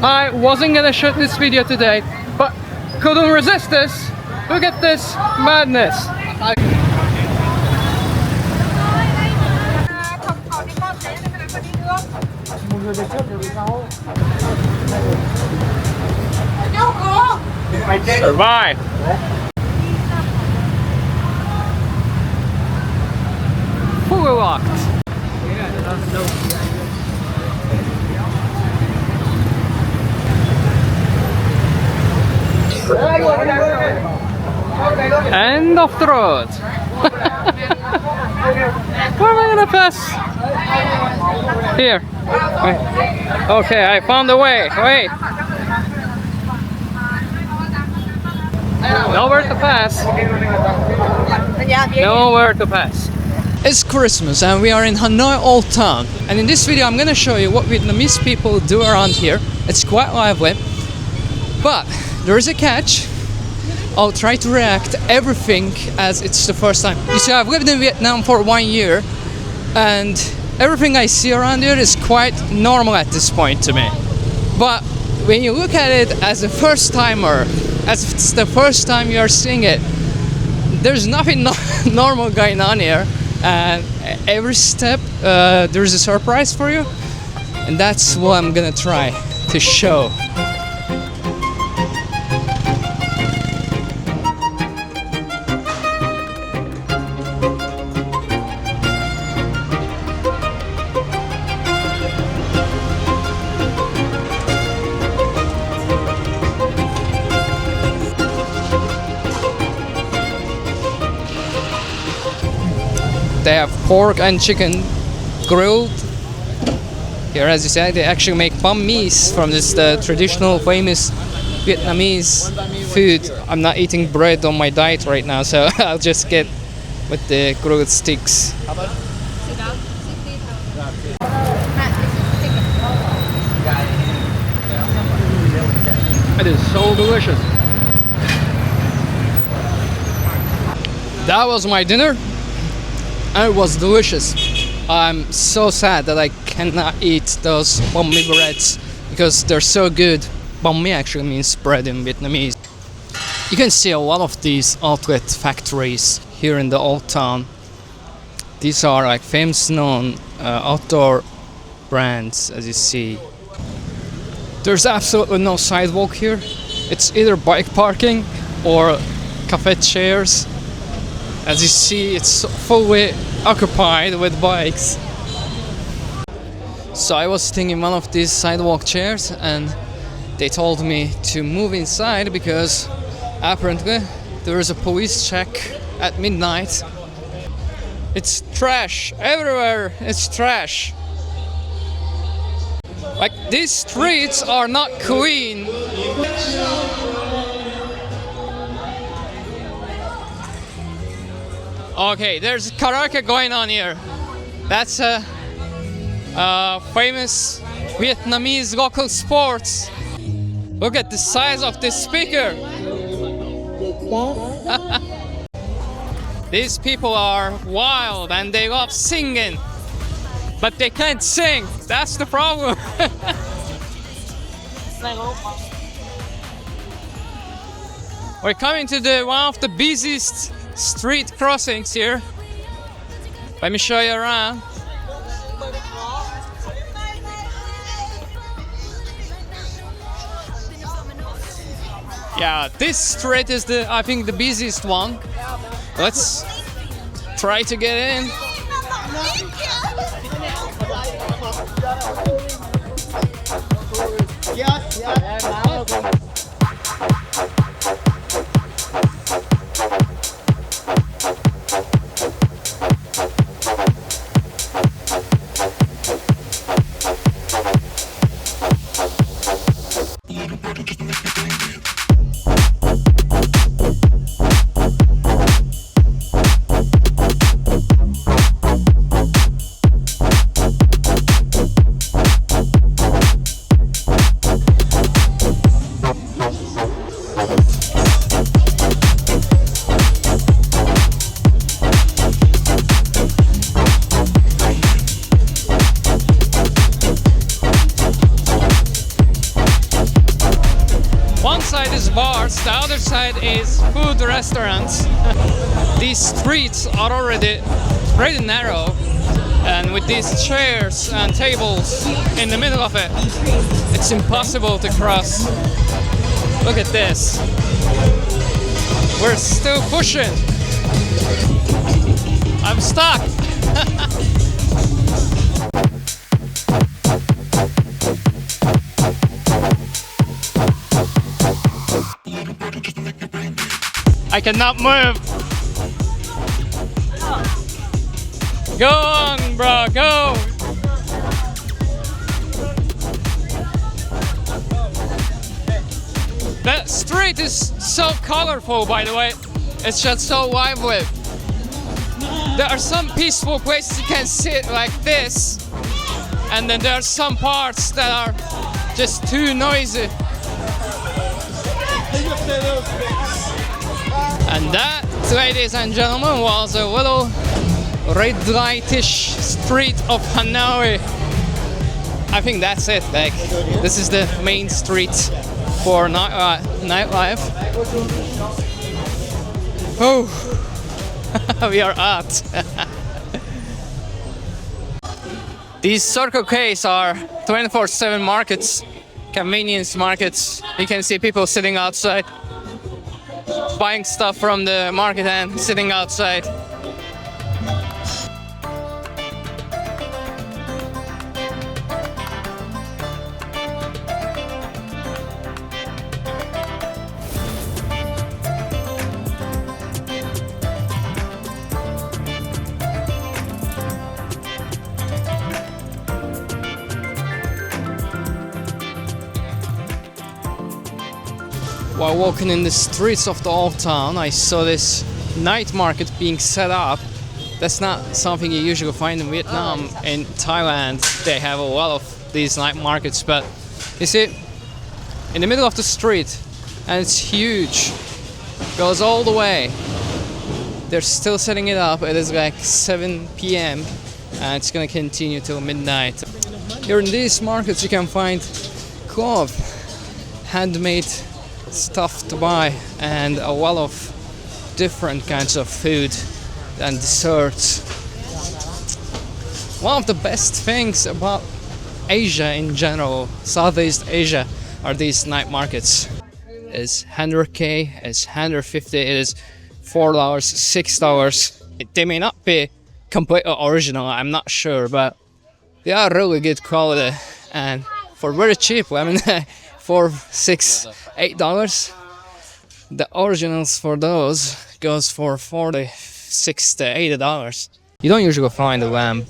I wasn't gonna shoot this video today, but couldn't resist this. Look at this madness. Survive. Fully locked. End of the road. Where am I gonna pass? Here. Wait. Okay, I found a way. Wait. Nowhere to pass. Nowhere to pass. It's Christmas and we are in Hanoi Old Town. And in this video I'm gonna show you what Vietnamese people do around here. It's quite lively. But there is a catch. I'll try to react to everything as it's the first time. You see, I've lived in Vietnam for 1 year and everything I see around here is quite normal at this point to me. But when you look at it as a first timer, as it's the first time you are seeing it, there's nothing normal going on here. And every step there's a surprise for you, and that's what I'm gonna try to show. They have pork and chicken grilled. Here, as you said, they actually make banh mi's from this traditional, famous Vietnamese food. I'm not eating bread on my diet right now, so I'll just get with the grilled sticks. It is so delicious. That was my dinner. And it was delicious. I'm so sad that I cannot eat those banh mi breads because they're so good. Banh mi actually means bread in Vietnamese. You can see a lot of these outlet factories here in the old town. These are like famous known outdoor brands, as you see. There's absolutely no sidewalk here. It's either bike parking or cafe chairs. As you see, it's fully occupied with bikes. So I was sitting in one of these sidewalk chairs and they told me to move inside because apparently there is a police check at midnight. It's trash everywhere. It's trash. Like, these streets are not clean. Okay, there's karaoke going on here. That's a famous Vietnamese local sports. Look at the size of this speaker. These people are wild and they love singing, but they can't sing. That's the problem. We're coming to one of the busiest street crossings here. Let me show you around. Yeah, this street is I think the busiest one. Let's try to get in. side is bars, the other side is food restaurants. These streets are already pretty narrow, and with these chairs and tables in the middle of it, it's impossible to cross. Look at this. We're still pushing. I'm stuck. I cannot move. Go on, bro, go. The street is so colorful, by the way. It's just so lively. There are some peaceful places you can sit like this, and then there are some parts that are just too noisy. And that, ladies and gentlemen, was a little red lightish street of Hanoi. I think that's it. Like, this is the main street for nightlife. Oh, we are out. These Circle K's are 24/7 markets, convenience markets. You can see people sitting outside, buying stuff from the market and sitting outside. While walking in the streets of the Old Town, I saw this night market being set up. That's not something you usually find in Vietnam. In Thailand, they have a lot of these night markets, but you see, in the middle of the street, and it's huge, goes all the way. They're still setting it up. It is like 7 p.m. and it's gonna continue till midnight. Here in these markets, you can find cloth, handmade stuff to buy, and a lot of different kinds of food and desserts. One of the best things about Asia in general, Southeast Asia, are these night markets. It's 100k, it's 150, it is $4, $6. They may not be completely original, I'm not sure, but they are really good quality and for very cheap. I mean, for $6, $8. The originals for those goes for $46 to $80. You don't usually find a lamb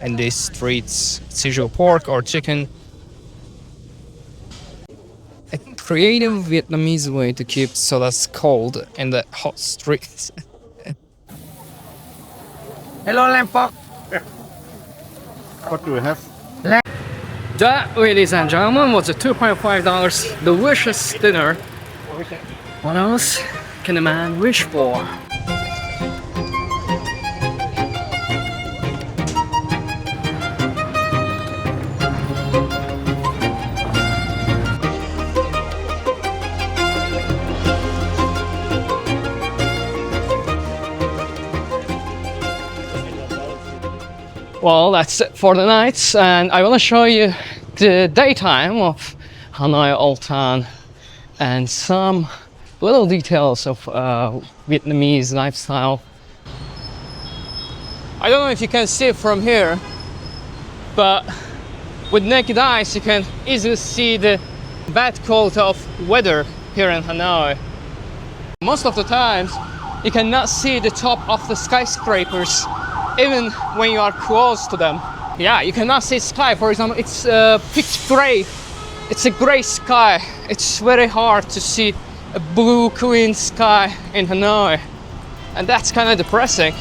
in these streets. It's usually pork or chicken. A creative Vietnamese way to keep sodas cold in the hot streets. Hello, lamb pork. What do we have? That, ladies and gentlemen, was a $2.5 delicious dinner. What else can a man wish for? Well, that's it for the night, and I want to show you the daytime of Hanoi Old Town and some little details of Vietnamese lifestyle. I don't know if you can see it from here, but with naked eyes you can easily see the bad quality of weather here in Hanoi. Most of the times you cannot see the top of the skyscrapers even when you are close to them. Yeah, you cannot see sky. For example, it's pitch gray. It's a gray sky. It's very hard to see a blue, clean sky in Hanoi, and that's kind of depressing.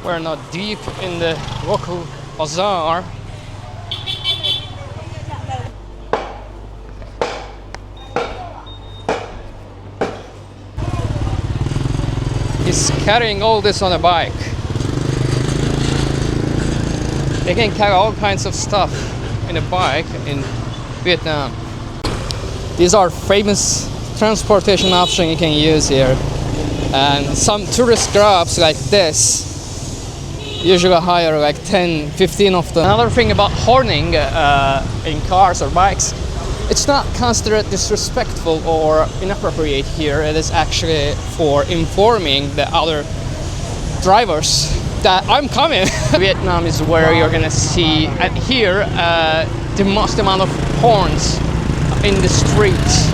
We're not deep in the local bazaar. He's carrying all this on a bike. They can carry all kinds of stuff in a bike in Vietnam. These are famous transportation options you can use here. And some tourist grabs like this usually hire like 10, 15 of them. Another thing about horning in cars or bikes, it's not considered disrespectful or inappropriate here. It is actually for informing the other drivers that I'm coming. Vietnam is where you're gonna see and hear the most amount of horns in the streets.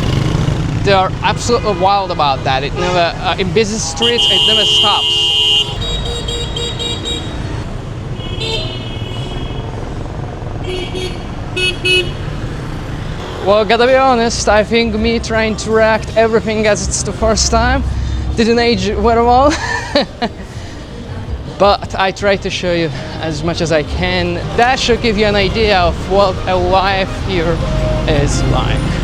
They are absolutely wild about that. It never, in busy streets, it never stops. Well, gotta be honest, I think me trying to react everything as it's the first time didn't age very well. But I try to show you as much as I can. That should give you an idea of what a life here is like.